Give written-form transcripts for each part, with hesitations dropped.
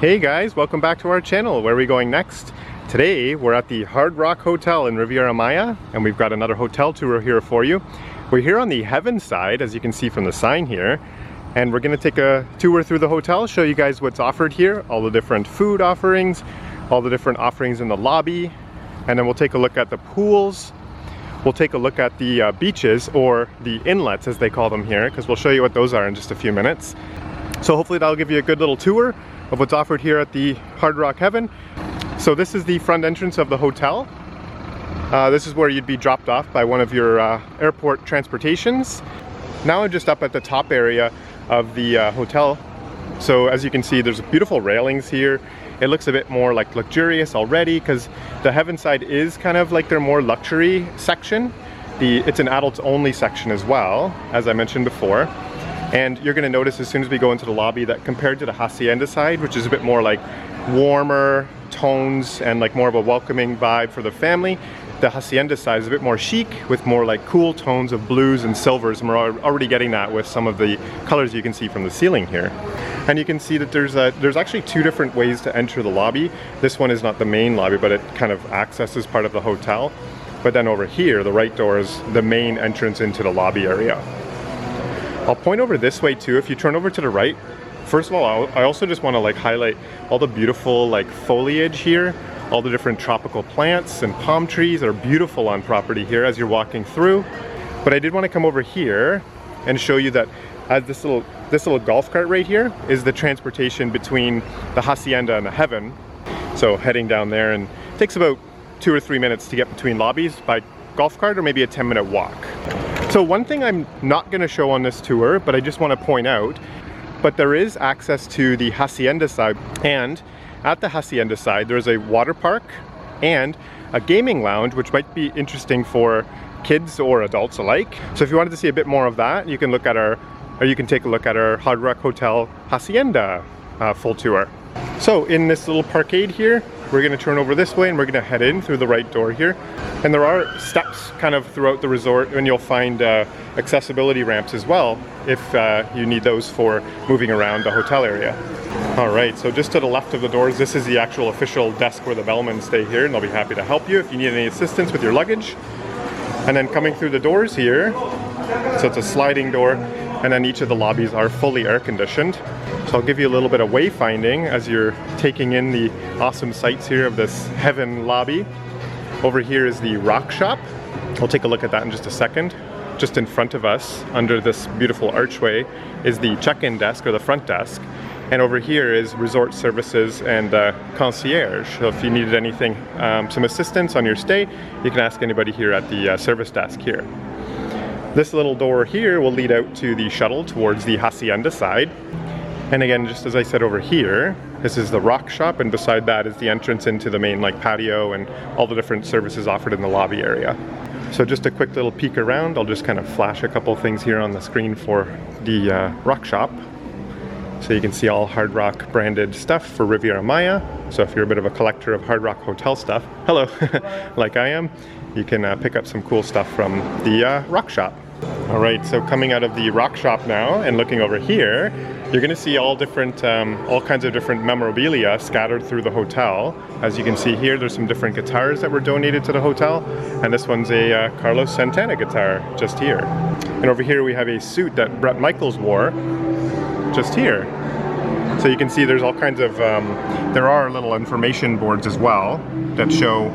Hey guys, welcome back to our channel. Where are we going next? Today we're at the Hard Rock Hotel in Riviera Maya, and we've got another hotel tour here for you. We're here on the Heaven side, as you can see from the sign here, and we're going to take a tour through the hotel, show you guys what's offered here, all the different food offerings, all the different offerings in the lobby, and then we'll take a look at the pools. We'll take a look at the beaches, or the inlets as they call them here, because we'll show you what those are in just a few minutes. So hopefully that'll give you a good little tour of what's offered here at the Hard Rock Heaven. So this is the front entrance of the hotel. This is where you'd be dropped off by one of your airport transportations. Now I'm just up at the top area of the hotel. So as you can see, there's beautiful railings here. It looks a bit more like luxurious already, because the Heaven side is kind of like their more luxury section. It's an adults only section as well, as I mentioned before. And you're going to notice as soon as we go into the lobby that compared to the Hacienda side, which is a bit more like warmer tones and like more of a welcoming vibe for the family, the Hacienda side is a bit more chic with more like cool tones of blues and silvers, and we're already getting that with some of the colors you can see from the ceiling here. And you can see that there's actually two different ways to enter the lobby. This one is not the main lobby, but it kind of accesses part of the hotel. But then over here, the right door is the main entrance into the lobby area. I'll point over this way too. If you turn over to the right, first of all, I also just want to like highlight all the beautiful like foliage here, all the different tropical plants and palm trees that are beautiful on property here as you're walking through. But I did want to come over here and show you that as this little golf cart right here is the transportation between the Hacienda and the Heaven. So heading down there, and it takes about 2 or 3 minutes to get between lobbies by golf cart, or maybe a 10-minute walk. So one thing I'm not going to show on this tour, but I just want to point out, but there is access to the Hacienda side, and at the Hacienda side there's a water park and a gaming lounge, which might be interesting for kids or adults alike. So if you wanted to see a bit more of that, you can take a look at our Hard Rock Hotel Hacienda full tour. So in this little parkade here, we're going to turn over this way and we're going to head in through the right door here. And there are steps kind of throughout the resort, and you'll find accessibility ramps as well if you need those for moving around the hotel area. Alright, so just to the left of the doors, this is the actual official desk where the bellmen stay here, and they'll be happy to help you if you need any assistance with your luggage. And then coming through the doors here, so it's a sliding door, and then each of the lobbies are fully air conditioned. So I'll give you a little bit of wayfinding as you're taking in the awesome sights here of this Heaven lobby. Over here is the rock shop. We'll take a look at that in just a second. Just in front of us, under this beautiful archway, is the check-in desk, or the front desk. And over here is resort services and concierge. So if you needed anything, some assistance on your stay, you can ask anybody here at the service desk here. This little door here will lead out to the shuttle towards the Hacienda side. And again, just as I said over here, this is the rock shop, and beside that is the entrance into the main like patio and all the different services offered in the lobby area. So just a quick little peek around. I'll just kind of flash a couple things here on the screen for the rock shop. So you can see all Hard Rock branded stuff for Riviera Maya. So if you're a bit of a collector of Hard Rock hotel stuff, hello, like I am, you can pick up some cool stuff from the rock shop. Alright, so coming out of the rock shop now and looking over here, you're going to see all kinds of different memorabilia scattered through the hotel. As you can see here, there's some different guitars that were donated to the hotel, and this one's a Carlos Santana guitar just here. And over here we have a suit that Bret Michaels wore just here. So you can see there's all kinds of, there are little information boards as well that show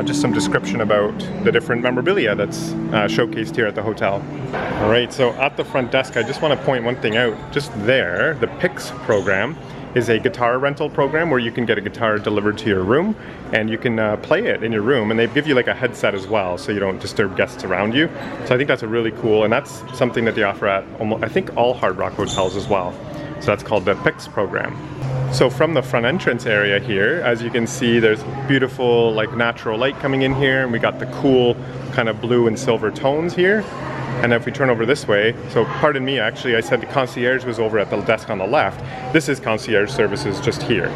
just some description about the different memorabilia that's showcased here at the hotel. Alright, so at the front desk, I just want to point one thing out. Just there, the PIX program is a guitar rental program where you can get a guitar delivered to your room and you can play it in your room, and they give you like a headset as well so you don't disturb guests around you. So I think that's a really cool, and that's something that they offer at almost, I think, all Hard Rock hotels as well. So that's called the PIX program. So from the front entrance area here, as you can see, there's beautiful like natural light coming in here, and we got the cool kind of blue and silver tones here. And if we turn over this way, so pardon me, actually I said the concierge was over at the desk on the left. This is concierge services just here.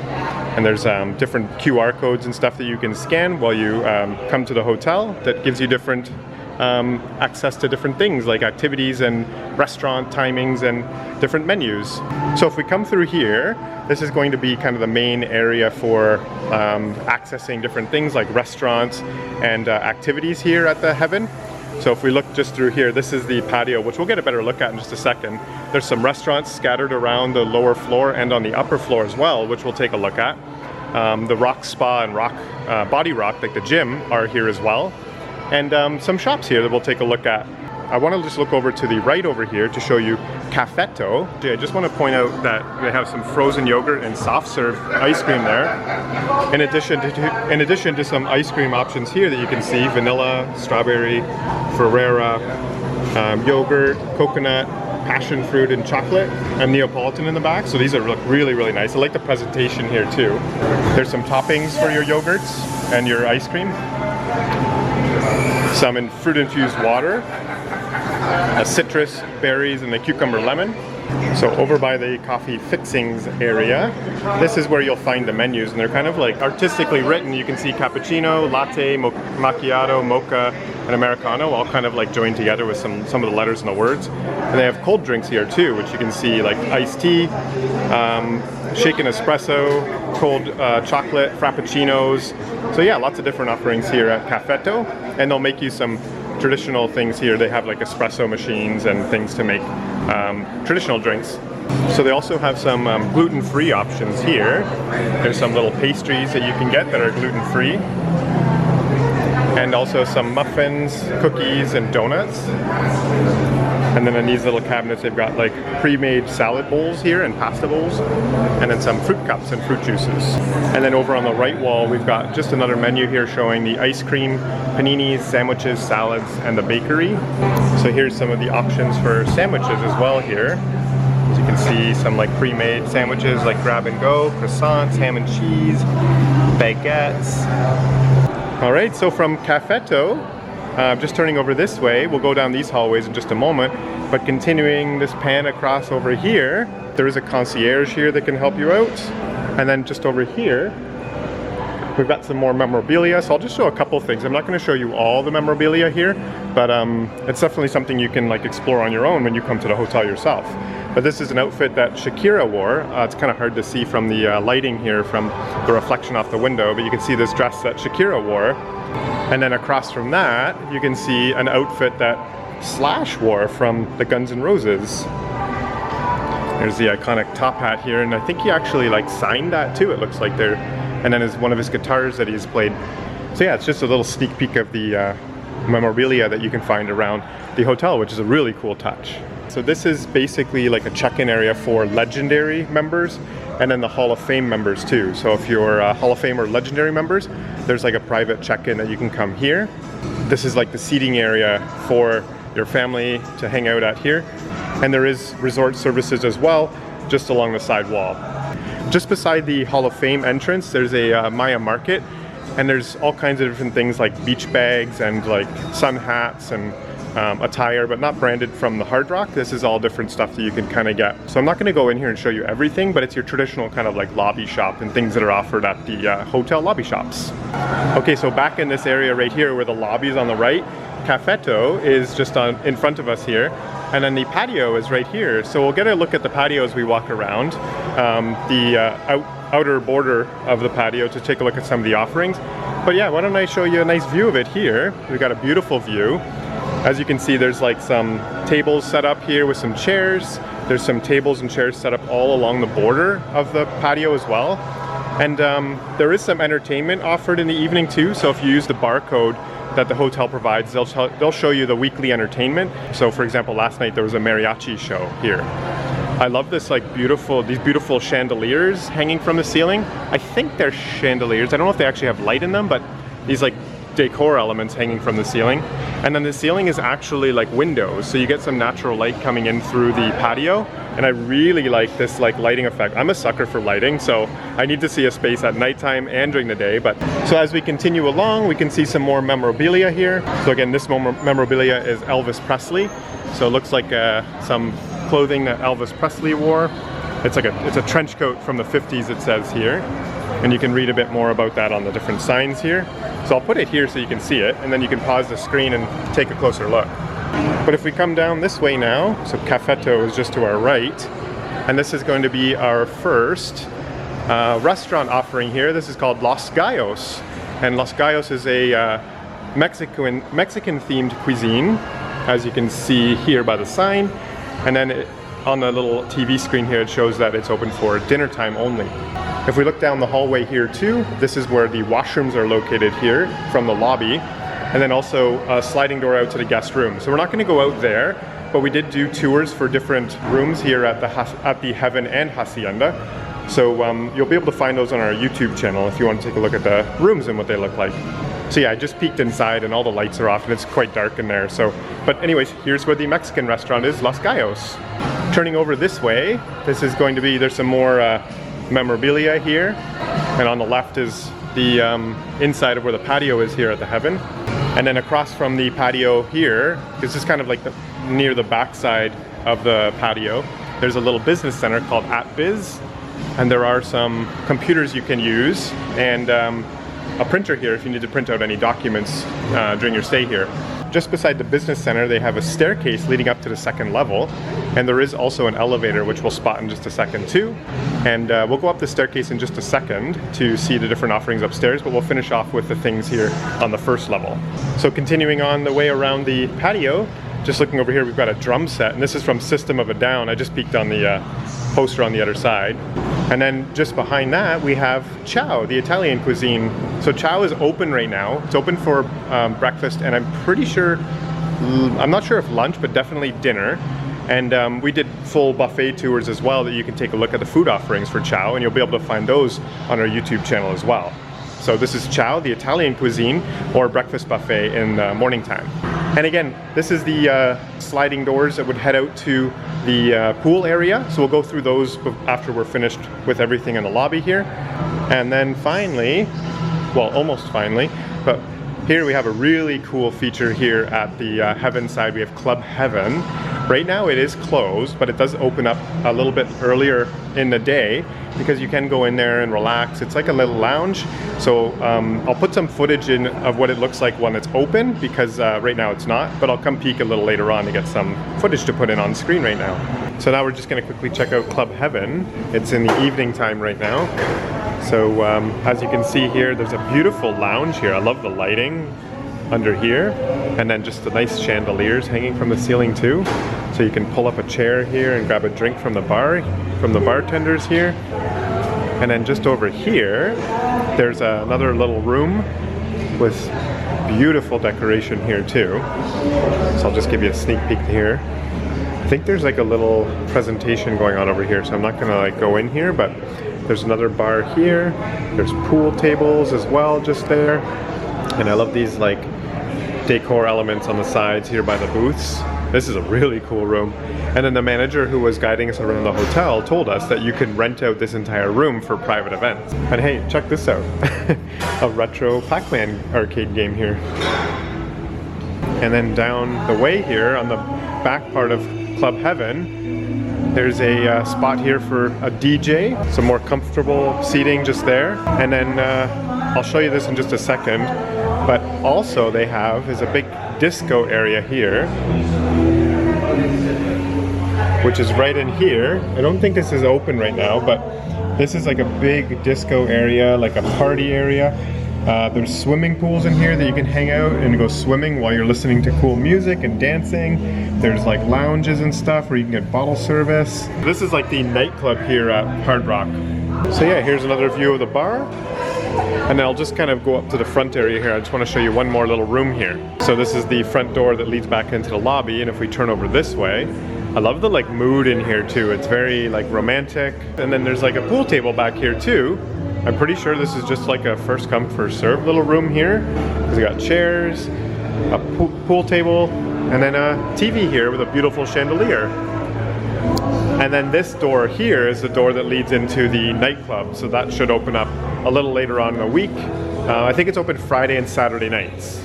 And there's different QR codes and stuff that you can scan while you come to the hotel that gives you different access to different things like activities and restaurant timings and different menus. So if we come through here, this is going to be kind of the main area for accessing different things like restaurants and activities here at the Heaven. So if we look just through here, this is the patio, which we'll get a better look at in just a second. There's some restaurants scattered around the lower floor and on the upper floor as well, which we'll take a look at. The rock spa and rock body rock, like the gym, are here as well. And some shops here that we'll take a look at. I want to just look over to the right over here to show you Cafetto. I just want to point out that they have some frozen yogurt and soft serve ice cream there. In addition to some ice cream options here that you can see: vanilla, strawberry, Riviera, yogurt, coconut, passion fruit, and chocolate, and Neapolitan in the back. So these are really, really nice. I like the presentation here too. There's some toppings for your yogurts and your ice cream. Some in fruit-infused water, citrus, berries, and the cucumber lemon. So over by the coffee fixings area, this is where you'll find the menus, and they're kind of like artistically written. You can see cappuccino, latte, macchiato, mocha, and Americano, all kind of like joined together with some of the letters and the words. And they have cold drinks here too, which you can see like iced tea, shaken espresso, cold chocolate, frappuccinos. So yeah, lots of different offerings here at Cafetto, and they'll make you some traditional things here. They have like espresso machines and things to make traditional drinks. So they also have some gluten-free options here. There's some little pastries that you can get that are gluten-free. And also some muffins, cookies, and donuts. And then in these little cabinets, they've got like pre-made salad bowls here and pasta bowls, and then some fruit cups and fruit juices. And then over on the right wall, we've got just another menu here showing the ice cream, paninis, sandwiches, salads, and the bakery. So here's some of the options for sandwiches as well here. As you can see, some like pre-made sandwiches like grab and go, croissants, ham and cheese, baguettes. All right, so from Cafetto, just turning over this way, we'll go down these hallways in just a moment, but continuing this pan across over here, there is a concierge here that can help you out. And then just over here, we've got some more memorabilia, so I'll just show a couple things. I'm not going to show you all the memorabilia here, but it's definitely something you can like explore on your own when you come to the hotel yourself. But this is an outfit that Shakira wore. It's kind of hard to see from the lighting here, from the reflection off the window, but you can see this dress that Shakira wore. And then across from that, you can see an outfit that Slash wore from the Guns N' Roses. There's the iconic top hat here, and I think he actually like signed that too, it looks like there. And then is one of his guitars that he's played. So yeah, it's just a little sneak peek of the memorabilia that you can find around the hotel, which is a really cool touch. So this is basically like a check-in area for legendary members, and then the Hall of Fame members too. So if you're Hall of Fame or legendary members, there's like a private check-in that you can come here. This is like the seating area for your family to hang out at here. And there is resort services as well, just along the side wall. Just beside the Hall of Fame entrance, there's a Maya market, and there's all kinds of different things like beach bags and like sun hats and attire, but not branded from the Hard Rock. This is all different stuff that you can kind of get. So I'm not going to go in here and show you everything, but it's your traditional kind of like lobby shop and things that are offered at the hotel lobby shops. Okay, so back in this area right here where the lobby is on the right, Cafetto is just in front of us here, and then the patio is right here. So we'll get a look at the patio as we walk around the outer border of the patio to take a look at some of the offerings. But yeah, why don't I show you a nice view of it here. We've got a beautiful view. As you can see, there's like some tables set up here with some chairs. There's some tables and chairs set up all along the border of the patio as well. And there is some entertainment offered in the evening too. So if you use the barcode that the hotel provides, they'll show you the weekly entertainment. So for example, last night there was a mariachi show here. I love this like these beautiful chandeliers hanging from the ceiling. I think they're chandeliers. I don't know if they actually have light in them, but these like decor elements hanging from the ceiling. And then the ceiling is actually like windows, so you get some natural light coming in through the patio. And I really like this like lighting effect. I'm a sucker for lighting, so I need to see a space at nighttime and during the day. But so as we continue along, we can see some more memorabilia here. So again, this memorabilia is Elvis Presley. So it looks like some clothing that Elvis Presley wore. It's a trench coat from the 50s, it says here. And you can read a bit more about that on the different signs here. So I'll put it here so you can see it, and then you can pause the screen and take a closer look. But if we come down this way now, so Cafetto is just to our right, and this is going to be our first restaurant offering here. This is called Los Gallos, and Los Gallos is a Mexican themed cuisine, as you can see here by the sign. And then on the little TV screen here, it shows that it's open for dinner time only. If we look down the hallway here too, this is where the washrooms are located here from the lobby, and then also a sliding door out to the guest room. So we're not going to go out there, but we did do tours for different rooms here at the Heaven and Hacienda. So you'll be able to find those on our YouTube channel if you want to take a look at the rooms and what they look like. So yeah, I just peeked inside and all the lights are off and it's quite dark in there. So, but anyways, here's where the Mexican restaurant is, Los Gallos. Turning over this way, this is going to be, there's some more memorabilia here. And on the left is the inside of where the patio is here at the Heaven. And then across from the patio here, this is kind of like near the backside of the patio, there's a little business center called @Biz. And there are some computers you can use and a printer here if you need to print out any documents during your stay here. Just beside the business center, they have a staircase leading up to the second level, and there is also an elevator which we'll spot in just a second too. And we'll go up the staircase in just a second to see the different offerings upstairs, but we'll finish off with the things here on the first level. So continuing on the way around the patio, just looking over here, we've got a drum set, and this is from System of a Down. I just peeked on the poster on the other side. And then just behind that, we have Ciao, the Italian cuisine. So Ciao is open right now. It's open for breakfast, and I'm pretty sure, I'm not sure if lunch, but definitely dinner. And we did full buffet tours as well that you can take a look at the food offerings for Ciao, and you'll be able to find those on our YouTube channel as well. So this is Ciao, the Italian cuisine, or breakfast buffet in the morning time. And again, this is the sliding doors that would head out to the pool area. So we'll go through those after we're finished with everything in the lobby here. And then finally, well, almost finally, but here we have a really cool feature here at the Heaven side. We have Club Heaven. Right now it is closed, but it does open up a little bit earlier in the day because you can go in there and relax. It's like a little lounge. So I'll put some footage in of what it looks like when it's open, because right now it's not, but I'll come peek a little later on to get some footage to put in on screen right now. So now we're just gonna quickly check out Club Heaven. It's in the evening time right now. So as you can see here, there's a beautiful lounge here. I love the lighting under here, and then just the nice chandeliers hanging from the ceiling too. So you can pull up a chair here and grab a drink from the bar, from the bartenders here. And then just over here, there's another little room with beautiful decoration here too. So I'll just give you a sneak peek here. I think there's like a little presentation going on over here, so I'm not gonna like go in here, but there's another bar here. There's pool tables as well just there. And I love these like decor elements on the sides here by the booths. This is a really cool room. And then the manager who was guiding us around the hotel told us that you can rent out this entire room for private events. And hey, check this out. A retro Pac-Man arcade game here. And then down the way here on the back part of Club Heaven, there's a spot here for a DJ. Some more comfortable seating just there. And then I'll show you this in just a second. But also they have is a big disco area here, which is right in here. I don't think this is open right now, but this is like a big disco area, like a party area. There's swimming pools in here that you can hang out and go swimming while you're listening to cool music and dancing. There's like lounges and stuff where you can get bottle service. This is like the nightclub here at Hard Rock. So yeah, here's another view of the bar. And I'll just kind of go up to the front area here. I just want to show you one more little room here. So this is the front door that leads back into the lobby, and if we turn over this way, I love the like mood in here too. It's very like romantic. And then there's like a pool table back here too. I'm pretty sure this is just like a first come first serve little room here. We got chairs, a pool table, and then a TV here with a beautiful chandelier. And then this door here is the door that leads into the nightclub, so that should open up a little later on in the week. I think it's open Friday and Saturday nights.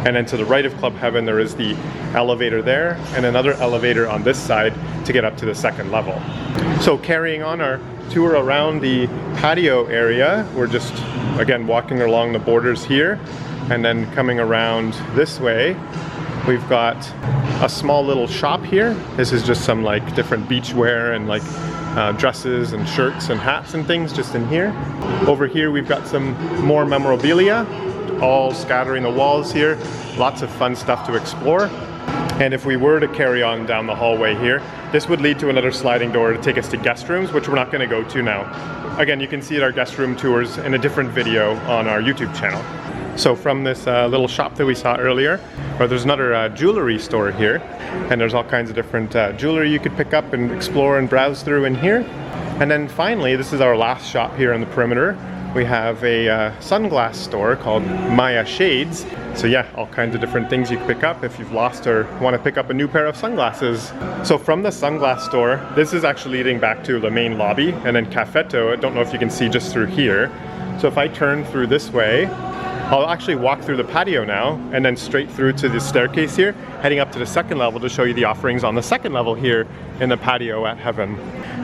And then to the right of Club Heaven, there is the elevator there and another elevator on this side to get up to the second level. So carrying on our tour around the patio area, we're just, again, walking along the borders here, and then coming around this way, we've got a small little shop here. This is just some like different beachwear and like dresses and shirts and hats and things just in here. Over here we've got some more memorabilia, all scattering the walls here. Lots of fun stuff to explore. And if we were to carry on down the hallway here, this would lead to another sliding door to take us to guest rooms, which we're not going to go to now. Again, you can see our guest room tours in a different video on our YouTube channel. So from this little shop that we saw earlier, or there's another jewelry store here, and there's all kinds of different jewelry you could pick up and explore and browse through in here. And then finally, this is our last shop here on the perimeter. We have a sunglass store called Maya Shades. So yeah, all kinds of different things you can pick up if you've lost or want to pick up a new pair of sunglasses. So from the sunglass store, this is actually leading back to the main lobby, and then Cafetto, I don't know if you can see just through here. So if I turn through this way, I'll actually walk through the patio now and then straight through to the staircase here, heading up to the second level to show you the offerings on the second level here in the patio at Heaven.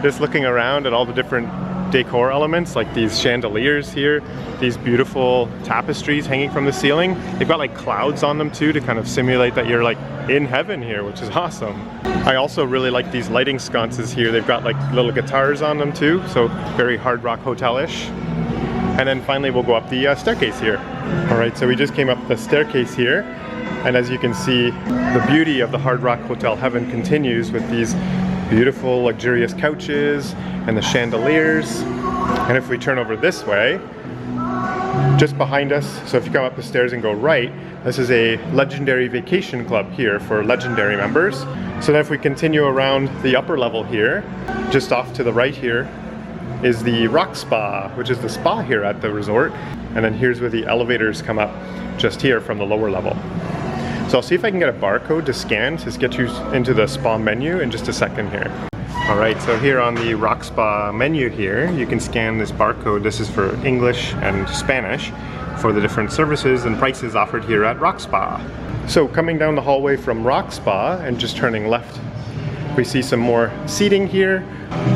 Just looking around at all the different decor elements, like these chandeliers here, these beautiful tapestries hanging from the ceiling. They've got like clouds on them too to kind of simulate that you're like in heaven here, which is awesome. I also really like these lighting sconces here. They've got like little guitars on them too, so very Hard Rock Hotel-ish. And then finally we'll go up the staircase here. Alright, so we just came up the staircase here, and as you can see, the beauty of the Hard Rock Hotel Heaven continues with these beautiful luxurious couches and the chandeliers. And if we turn over this way, just behind us, so if you come up the stairs and go right, this is a legendary vacation club here for legendary members. So then if we continue around the upper level here, just off to the right here is the Rock Spa, which is the spa here at the resort. And then here's where the elevators come up just here from the lower level. So I'll see if I can get a barcode to scan to get you into the spa menu in just a second here. Alright, so here on the Rock Spa menu here, you can scan this barcode. This is for English and Spanish for the different services and prices offered here at Rock Spa. So coming down the hallway from Rock Spa and just turning left, we see some more seating here.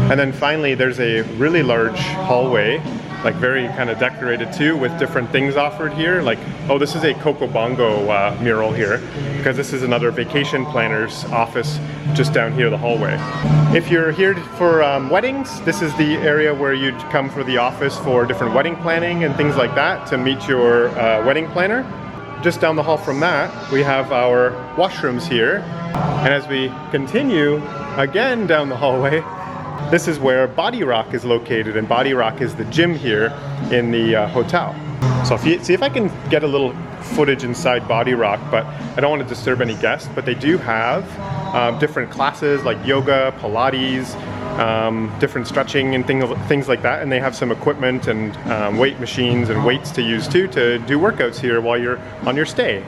And then finally there's a really large hallway, like very kind of decorated too, with different things offered here. Like, oh, this is a Coco Bongo mural here, because this is another vacation planner's office just down here the hallway. If you're here for weddings, this is the area where you'd come for the office for different wedding planning and things like that to meet your wedding planner. Just down the hall from that, we have our washrooms here. And as we continue again down the hallway, this is where Body Rock is located, and Body Rock is the gym here in the hotel. So if you see if I can get a little footage inside Body Rock, but I don't want to disturb any guests, but they do have different classes like yoga, Pilates, different stretching and things like that, and they have some equipment and weight machines and weights to use too to do workouts here while you're on your stay.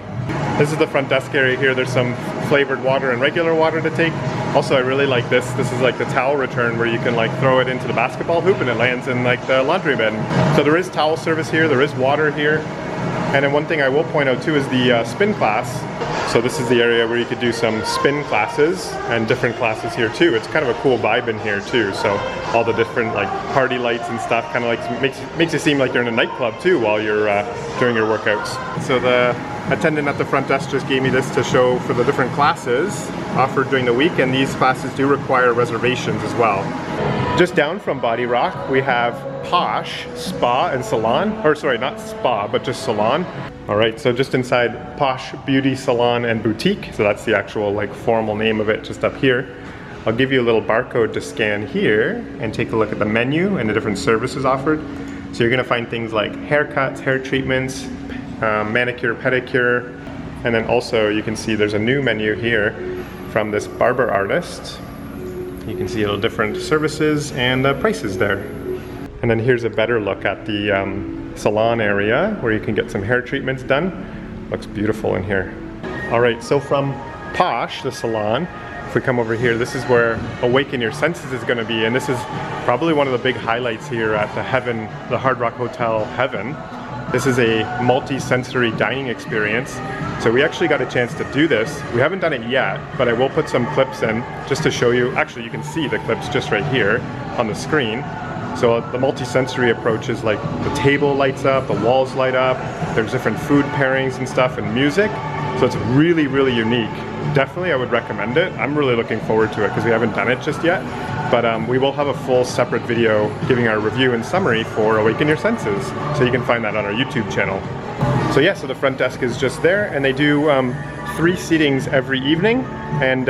This is the front desk area here. There's some flavored water and regular water to take. Also, I really like this. This is like the towel return where you can like throw it into the basketball hoop and it lands in like the laundry bin. So there is towel service here. There is water here. And then one thing I will point out too is the spin class. So this is the area where you could do some spin classes and different classes here too. It's kind of a cool vibe in here too. So all the different like party lights and stuff kind of like makes it seem like you're in a nightclub too while you're doing your workouts. So the attendant at the front desk just gave me this to show for the different classes offered during the week, and these classes do require reservations as well. Just down from Body Rock, we have Posh Spa and Salon, or sorry, not spa, but just salon. All right, so just inside Posh Beauty Salon and Boutique, so that's the actual like formal name of it just up here. I'll give you a little barcode to scan here and take a look at the menu and the different services offered. So you're gonna find things like haircuts, hair treatments, manicure, pedicure, and then also you can see there's a new menu here from this barber artist. You can see a little different services and prices there. And then here's a better look at the salon area where you can get some hair treatments done. Looks beautiful in here. All right, so from Posh, the salon, if we come over here, this is where Awaken Your Senses is going to be, and this is probably one of the big highlights here at the Heaven, the Hard Rock Hotel Heaven. This is a multi-sensory dining experience. So we actually got a chance to do this. We haven't done it yet, but I will put some clips in just to show you. Actually, you can see the clips just right here on the screen. So the multi-sensory approach is like the table lights up, the walls light up, there's different food pairings and stuff and music. So it's really, really unique. Definitely I would recommend it. I'm really looking forward to it because we haven't done it just yet. But we will have a full separate video giving our review and summary for Awaken Your Senses. So you can find that on our YouTube channel. So yeah, so the front desk is just there, and they do 3 seatings every evening, and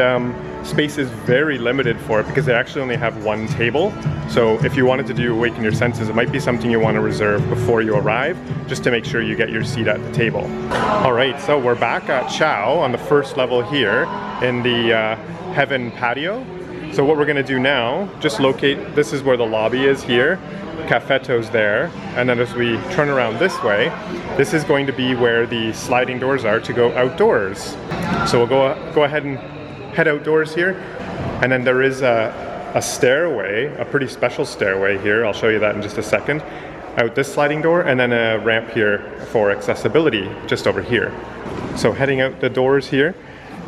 space is very limited for it because they actually only have 1 table. So if you wanted to do Awaken Your Senses, it might be something you want to reserve before you arrive, just to make sure you get your seat at the table. All right, so we're back at Ciao on the first level here in the Heaven patio. So what we're going to do now, just locate, this is where the lobby is here, Cafetto's there, and then as we turn around this way, this is going to be where the sliding doors are to go outdoors. So we'll go ahead and head outdoors here, and then there is a stairway, a pretty special stairway here, I'll show you that in just a second, out this sliding door, and then a ramp here for accessibility just over here. So heading out the doors here,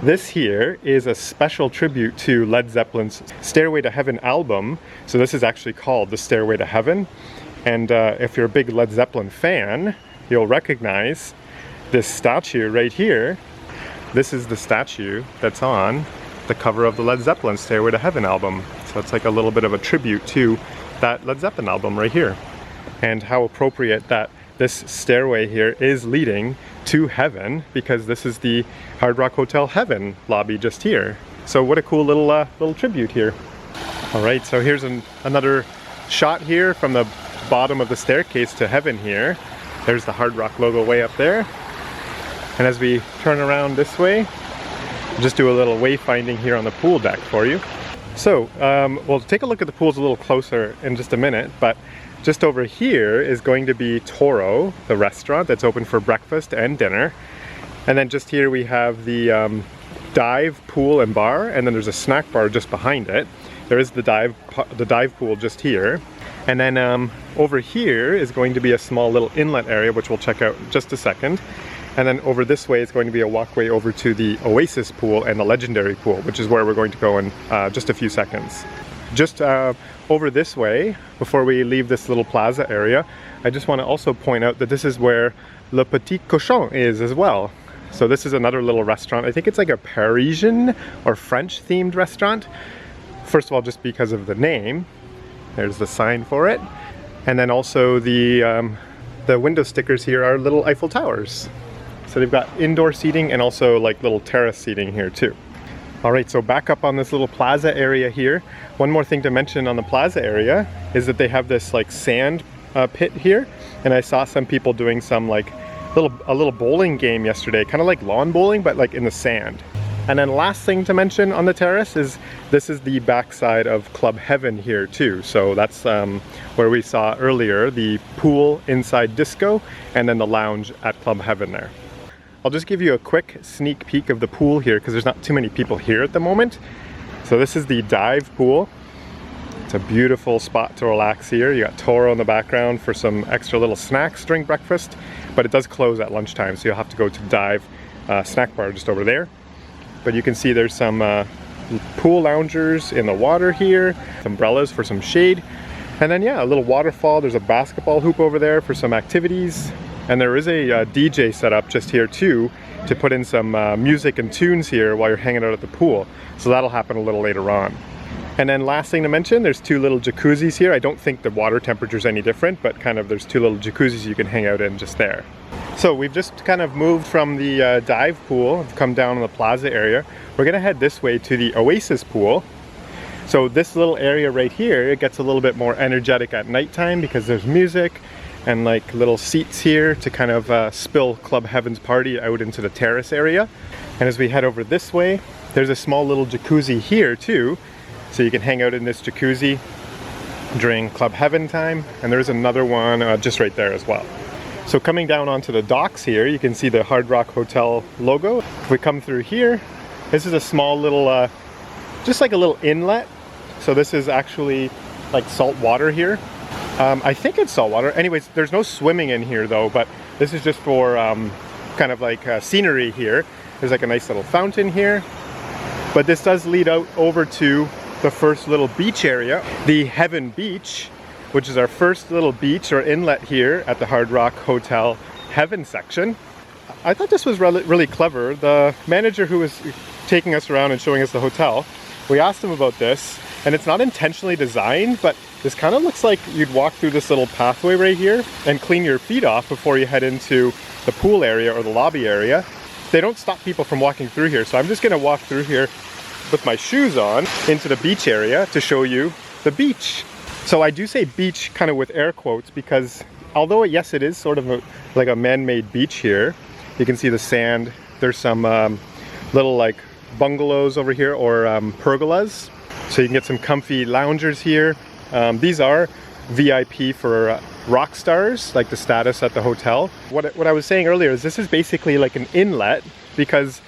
this here is a special tribute to Led Zeppelin's Stairway to Heaven album. So this is actually called the Stairway to Heaven. And if you're a big Led Zeppelin fan, you'll recognize this statue right here. This is the statue that's on the cover of the Led Zeppelin Stairway to Heaven album. So it's like a little bit of a tribute to that Led Zeppelin album right here. And how appropriate that this stairway here is leading to heaven, because this is the Hard Rock Hotel Heaven lobby just here. So what a cool little tribute here. All right, so here's another shot here from the bottom of the staircase to heaven here. There's the Hard Rock logo way up there. And as we turn around this way, just do a little wayfinding here on the pool deck for you. So we'll take a look at the pools a little closer in just a minute, but just over here is going to be Toro, the restaurant that's open for breakfast and dinner. And then just here we have the dive pool and bar, and then there's a snack bar just behind it. There is the dive pool just here. And then over here is going to be a small little inlet area, which we'll check out in just a second. And then over this way is going to be a walkway over to the Oasis Pool and the Legendary Pool, which is where we're going to go in just a few seconds. Just over this way, before we leave this little plaza area, I just want to also point out that this is where Le Petit Cochon is as well. So this is another little restaurant. I think it's like a Parisian or French themed restaurant. First of all, just because of the name. There's the sign for it. And then also the window stickers here are little Eiffel Towers. So they've got indoor seating and also like little terrace seating here too. All right, so back up on this little plaza area here. One more thing to mention on the plaza area is that they have this like sand pit here, and I saw some people doing some like a little bowling game yesterday, kind of like lawn bowling, but like in the sand. And then last thing to mention on the terrace is this is the backside of Club Heaven here too. So that's where we saw earlier the pool inside disco, and then the lounge at Club Heaven there. I'll just give you a quick sneak peek of the pool here because there's not too many people here at the moment. So this is the dive pool. It's a beautiful spot to relax here. You got Toro in the background for some extra little snacks during breakfast, but it does close at lunchtime, so you'll have to go to the dive snack bar just over there. But you can see there's some pool loungers in the water here, umbrellas for some shade, and then yeah, a little waterfall. There's a basketball hoop over there for some activities. And there is a DJ set up just here too to put in some music and tunes here while you're hanging out at the pool. So that'll happen a little later on. And then last thing to mention, there's 2 little jacuzzis here. I don't think the water temperature is any different, but kind of there's 2 little jacuzzis you can hang out in just there. So we've just kind of moved from the dive pool, come down in the plaza area. We're gonna head this way to the Oasis Pool. So this little area right here, it gets a little bit more energetic at nighttime because there's music and like little seats here to kind of spill Club Heaven's party out into the terrace area. And as we head over this way, there's a small little jacuzzi here too. So you can hang out in this jacuzzi during Club Heaven time. And there's another one just right there as well. So coming down onto the docks here, you can see the Hard Rock Hotel logo. If we come through here, this is a small little, just like a little inlet. So this is actually like salt water here. I think it's saltwater. Anyways, there's no swimming in here though, but this is just for kind of like scenery here. There's like a nice little fountain here. But this does lead out over to the first little beach area, the Heaven Beach, which is our first little beach or inlet here at the Hard Rock Hotel Heaven section. I thought this was really clever. The manager who was taking us around and showing us the hotel, we asked him about this, and it's not intentionally designed, but this kind of looks like you'd walk through this little pathway right here and clean your feet off before you head into the pool area or the lobby area. They don't stop people from walking through here, so I'm just gonna walk through here with my shoes on into the beach area to show you the beach. So I do say beach kind of with air quotes because although yes, it is sort of like a man-made beach here. You can see the sand. There's some little like bungalows over here or pergolas. So you can get some comfy loungers here. These are VIP for rock stars, like the status at the hotel. What I was saying earlier is this is basically like an inlet because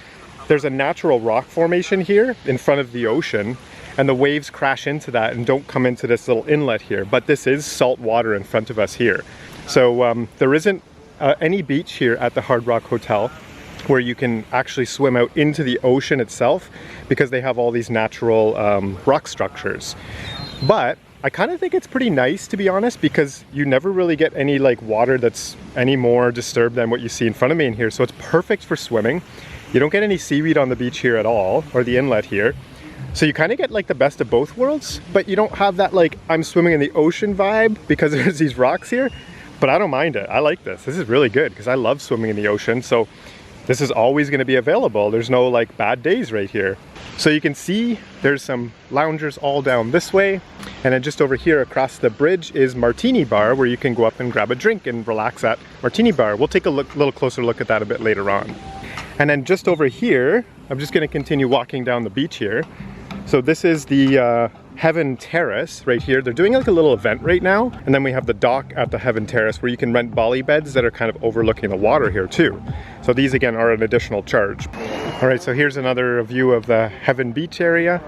there's a natural rock formation here in front of the ocean, and the waves crash into that and don't come into this little inlet here. But this is salt water in front of us here. So there isn't any beach here at the Hard Rock Hotel where you can actually swim out into the ocean itself because they have all these natural rock structures. But I kind of think it's pretty nice, to be honest, because you never really get any like water that's any more disturbed than what you see in front of me in here. So it's perfect for swimming. You don't get any seaweed on the beach here at all, or the inlet here. So you kind of get like the best of both worlds, but you don't have that like I'm swimming in the ocean vibe because there's these rocks here. But I don't mind it. I like this. This is really good because I love swimming in the ocean. So this is always going to be available. There's no like bad days right here. So you can see there's some loungers all down this way. And then just over here across the bridge is Martini Bar, where you can go up and grab a drink and relax at Martini Bar. We'll take a little closer look at that a bit later on. And then just over here, I'm just going to continue walking down the beach here. So this is the Heaven Terrace right here. They're doing like a little event right now. And then we have the dock at the Heaven Terrace where you can rent bolly beds that are kind of overlooking the water here too. So these again are an additional charge. All right, so here's another view of the Heaven Beach area.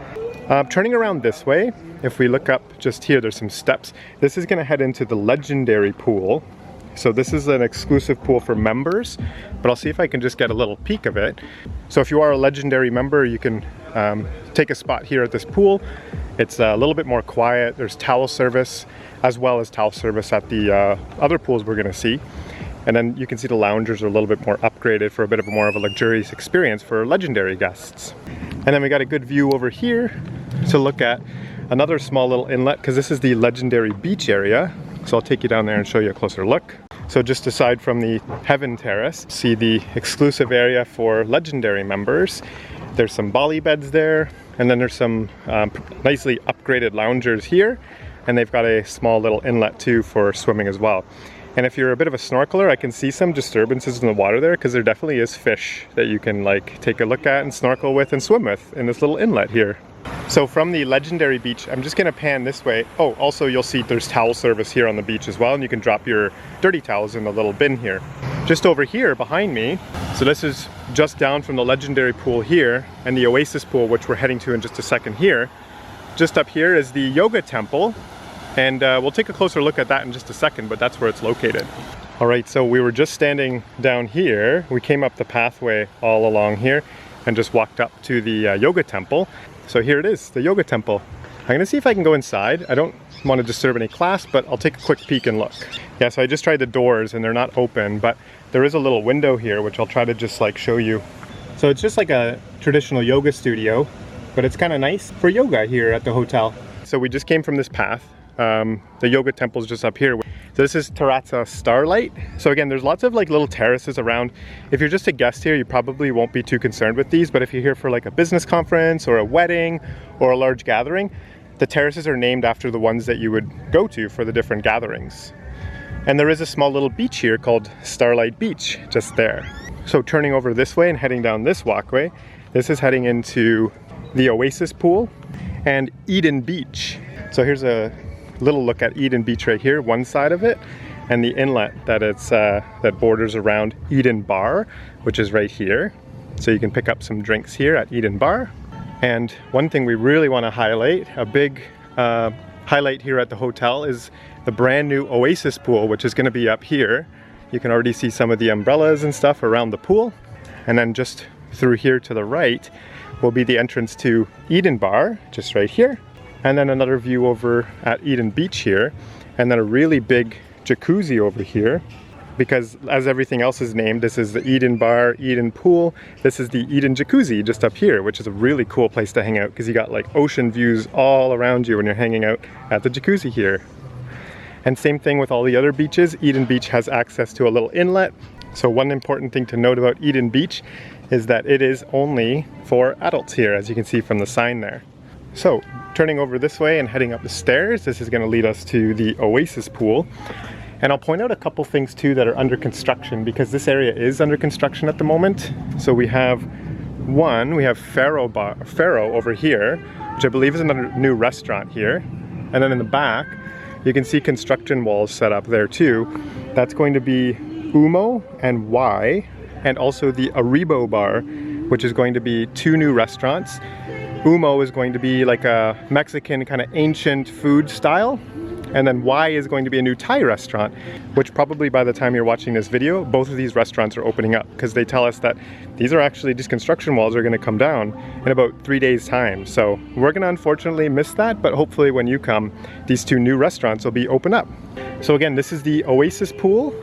Turning around this way, if we look up just here, there's some steps. This is gonna head into the Legendary Pool. So this is an exclusive pool for members, but I'll see if I can just get a little peek of it. So if you are a Legendary member, you can take a spot here at this pool. It's a little bit more quiet. There's towel service, as well as towel service at the other pools we're gonna see. And then you can see the loungers are a little bit more upgraded for a bit of more of a luxurious experience for Legendary guests. And then we got a good view over here to look at another small little inlet, because this is the Legendary Beach area. So I'll take you down there and show you a closer look. So just aside from the Heaven Terrace, see the exclusive area for Legendary members. There's some bolly beds there, and then there's some nicely upgraded loungers here, and they've got a small little inlet too for swimming as well. And if you're a bit of a snorkeler, I can see some disturbances in the water there because there definitely is fish that you can like take a look at and snorkel with and swim with in this little inlet here. So from the Legendary Beach, I'm just gonna pan this way. Oh, also you'll see there's towel service here on the beach as well, and you can drop your dirty towels in the little bin here. Just over here behind me, so this is just down from the Legendary Pool here and the Oasis Pool, which we're heading to in just a second here. Just up here is the yoga temple. And we'll take a closer look at that in just a second, but that's where it's located. All right, so we were just standing down here. We came up the pathway all along here and just walked up to the yoga temple. So here it is, the yoga temple. I'm gonna see if I can go inside. I don't want to disturb any class, but I'll take a quick peek and look. Yeah, so I just tried the doors and they're not open, but there is a little window here, which I'll try to just like show you. So it's just like a traditional yoga studio, but it's kind of nice for yoga here at the hotel. So we just came from this path. The yoga temple is just up here. So this is Terrazza Starlight. So again, there's lots of like little terraces around. If you're just a guest here, you probably won't be too concerned with these, but if you're here for like a business conference or a wedding or a large gathering, the terraces are named after the ones that you would go to for the different gatherings. And there is a small little beach here called Starlight Beach just there. So turning over this way and heading down this walkway, this is heading into the Oasis Pool and Eden Beach. So here's a little look at Eden Beach right here, one side of it, and the inlet that it's that borders around Eden Bar, which is right here. So you can pick up some drinks here at Eden Bar. And one thing we really want to highlight, a big highlight here at the hotel is the brand new Oasis Pool, which is going to be up here. You can already see some of the umbrellas and stuff around the pool. And then just through here to the right will be the entrance to Eden Bar, just right here. And then another view over at Eden Beach here. And then a really big jacuzzi over here. Because as everything else is named, this is the Eden Bar, Eden Pool. This is the Eden Jacuzzi just up here, which is a really cool place to hang out because you got like ocean views all around you when you're hanging out at the jacuzzi here. And same thing with all the other beaches. Eden Beach has access to a little inlet. So one important thing to note about Eden Beach is that it is only for adults here, as you can see from the sign there. So turning over this way and heading up the stairs, this is going to lead us to the Oasis Pool. And I'll point out a couple things too that are under construction because this area is under construction at the moment. So we have Faro over here, which I believe is another new restaurant here. And then in the back, you can see construction walls set up there too. That's going to be UMO and WAI, and also the Aribo Bar, which is going to be 2 new restaurants. UMO is going to be like a Mexican kind of ancient food style. And then WAI is going to be a new Thai restaurant, which probably by the time you're watching this video, both of these restaurants are opening up because they tell us that these construction walls are going to come down in about 3 days time. So we're going to unfortunately miss that, but hopefully when you come, these 2 new restaurants will be open up. So again, this is the Oasis Pool.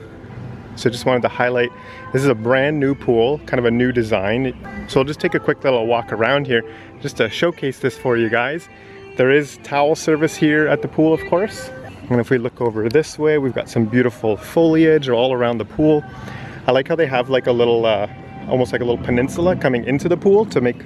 So just wanted to highlight, this is a brand new pool, kind of a new design. So I'll just take a quick little walk around here just to showcase this for you guys. There is towel service here at the pool, of course. And if we look over this way, we've got some beautiful foliage all around the pool. I like how they have like a little, almost like a little peninsula coming into the pool to make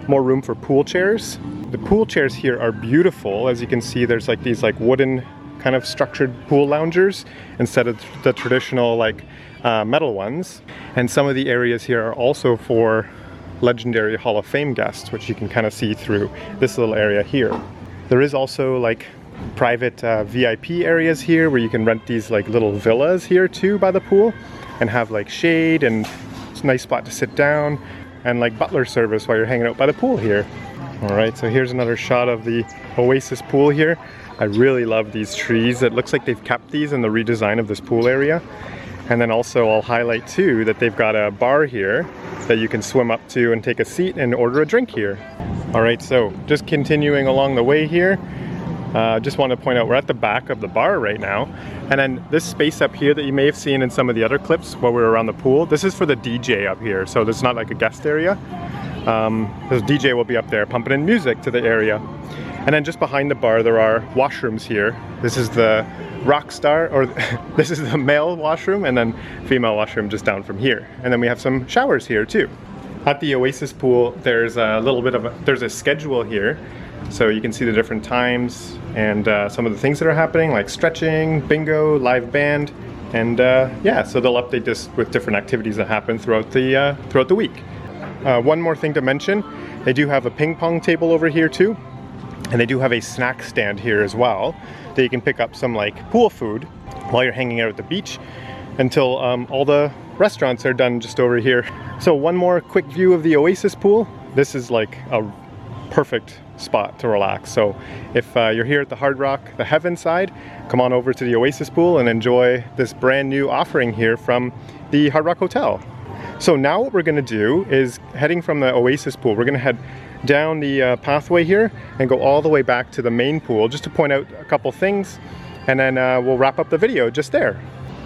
more room for pool chairs. The pool chairs here are beautiful. As you can see, there's like these like wooden kind of structured pool loungers instead of the traditional like metal ones. And some of the areas here are also for legendary Hall of Fame guests, which you can kind of see through this little area here. There is also like private VIP areas here where you can rent these like little villas here too by the pool and have like shade, and it's a nice spot to sit down, and like butler service while you're hanging out by the pool here. All right, so here's another shot of the Oasis Pool here. I really love these trees. It looks like they've kept these in the redesign of this pool area. And then also I'll highlight too that they've got a bar here that you can swim up to and take a seat and order a drink here. All right, so just continuing along the way here, just want to point out we're at the back of the bar right now. And then this space up here that you may have seen in some of the other clips while we were around the pool, this is for the DJ up here. So there's not like a guest area. The DJ will be up there pumping in music to the area. And then just behind the bar there are washrooms here. This is the rock star, or this is the male washroom, and then female washroom just down from here. And then we have some showers here too. At the Oasis Pool, there's a little bit of there's a schedule here. So you can see the different times and some of the things that are happening, like stretching, bingo, live band, and yeah, so they'll update this with different activities that happen throughout the week. One more thing to mention, they do have a ping pong table over here too, and they do have a snack stand here as well that you can pick up some like pool food while you're hanging out at the beach until all the restaurants are done just over here. So one more quick view of the Oasis Pool. This is like a perfect spot to relax. So if you're here at the Hard Rock, the Heaven side, come on over to the Oasis Pool and enjoy this brand new offering here from the Hard Rock Hotel. So now what we're going to do is, heading from the Oasis Pool, we're going to head down the pathway here and go all the way back to the main pool just to point out a couple things, and then we'll wrap up the video just there.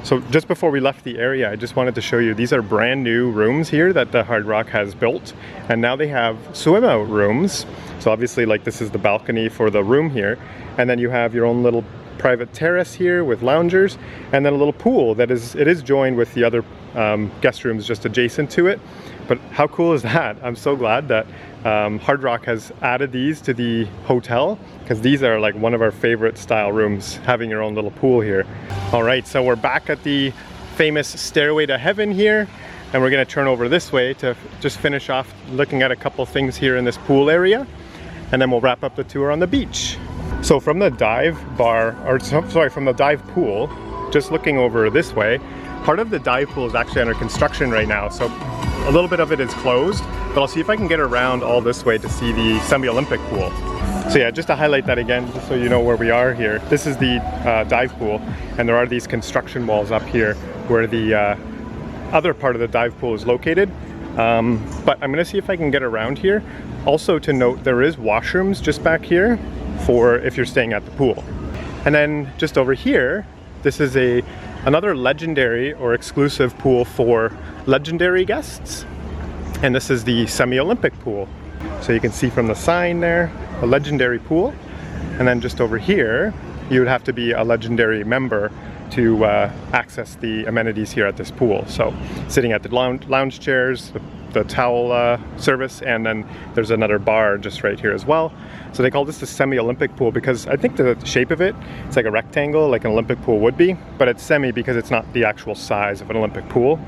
So just before we left the area, I just wanted to show you, these are brand new rooms here that the Hard Rock has built, and now they have swim out rooms. So obviously, like, this is the balcony for the room here, and then you have your own little private terrace here with loungers, and then a little pool that is joined with the other guest rooms just adjacent to it. But how cool is that? I'm so glad that Hard Rock has added these to the hotel, because these are like one of our favorite style rooms, having your own little pool here. All right, so we're back at the famous Stairway to Heaven here, and we're going to turn over this way to just finish off looking at a couple things here in this pool area, and then we'll wrap up the tour on the beach. So from the dive bar, or sorry, from the dive pool, just looking over this way, part of the dive pool is actually under construction right now, so a little bit of it is closed, but I'll see if I can get around all this way to see the semi-Olympic pool. So yeah, just to highlight that again, just so you know where we are here, this is the dive pool, and there are these construction walls up here where the other part of the dive pool is located. But I'm gonna see if I can get around here. Also to note, there is washrooms just back here for if you're staying at the pool. And then just over here, this is another legendary or exclusive pool for legendary guests. And this is the semi-Olympic pool. So you can see from the sign there, a legendary pool. And then just over here, you would have to be a legendary member to access the amenities here at this pool. So sitting at the lounge chairs, the towel service, and then there's another bar just right here as well. So they call this the semi-Olympic pool because I think the shape of it, it's like a rectangle like an Olympic pool would be, but it's semi because it's not the actual size of an Olympic pool.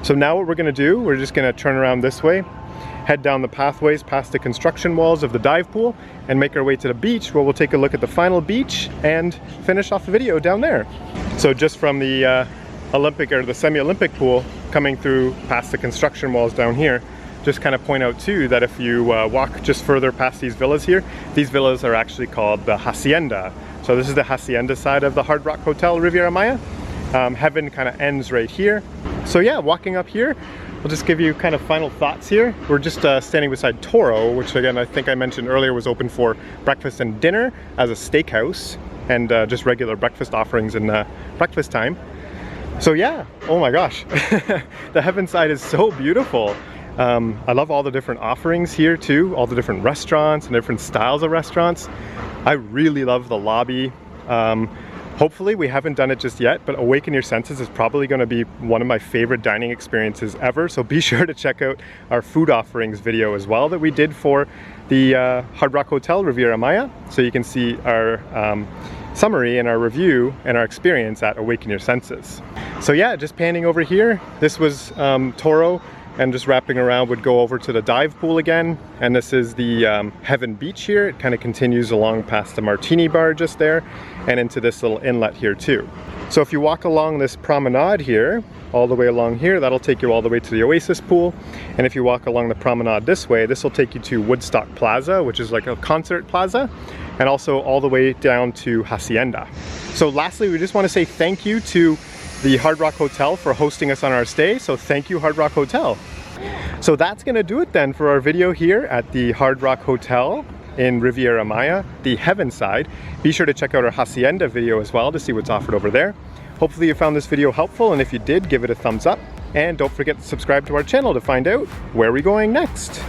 So now what we're gonna do, we're just gonna turn around this way, head down the pathways past the construction walls of the dive pool, and make our way to the beach where we'll take a look at the final beach and finish off the video down there. So just from the Olympic or the semi-Olympic pool coming through past the construction walls down here, just kind of point out too that if you walk just further past these villas here, these villas are actually called the Hacienda. So this is the Hacienda side of the Hard Rock Hotel Riviera Maya. Heaven kind of ends right here. So yeah, walking up here, we'll just give you kind of final thoughts here. We're just standing beside Toro, which again I think I mentioned earlier was open for breakfast and dinner as a steakhouse, and just regular breakfast offerings in breakfast time. So yeah, oh my gosh, the Heaven side is so beautiful. I love all the different offerings here too, all the different restaurants and different styles of restaurants. I really love the lobby. Hopefully we haven't done it just yet, but Awaken Your Senses is probably going to be one of my favorite dining experiences ever. So be sure to check out our food offerings video as well that we did for the Hard Rock Hotel Riviera Maya. So you can see our summary and our review and our experience at Awaken Your Senses. So yeah, just panning over here, this was Toro, and just wrapping around would go over to the dive pool again. And this is the Heaven Beach here. It kind of continues along past the Martini Bar just there and into this little inlet here too. So if you walk along this promenade here, all the way along here, that'll take you all the way to the Oasis Pool. And if you walk along the promenade this way, this will take you to Woodstock Plaza, which is like a concert plaza, and also all the way down to Hacienda. So lastly, we just want to say thank you to the Hard Rock Hotel for hosting us on our stay. So thank you, Hard Rock Hotel. So that's gonna do it then for our video here at the Hard Rock Hotel in Riviera Maya, the Heaven side. Be sure to check out our Hacienda video as well to see what's offered over there. Hopefully you found this video helpful, and if you did, give it a thumbs up. And don't forget to subscribe to our channel to find out where we're going next.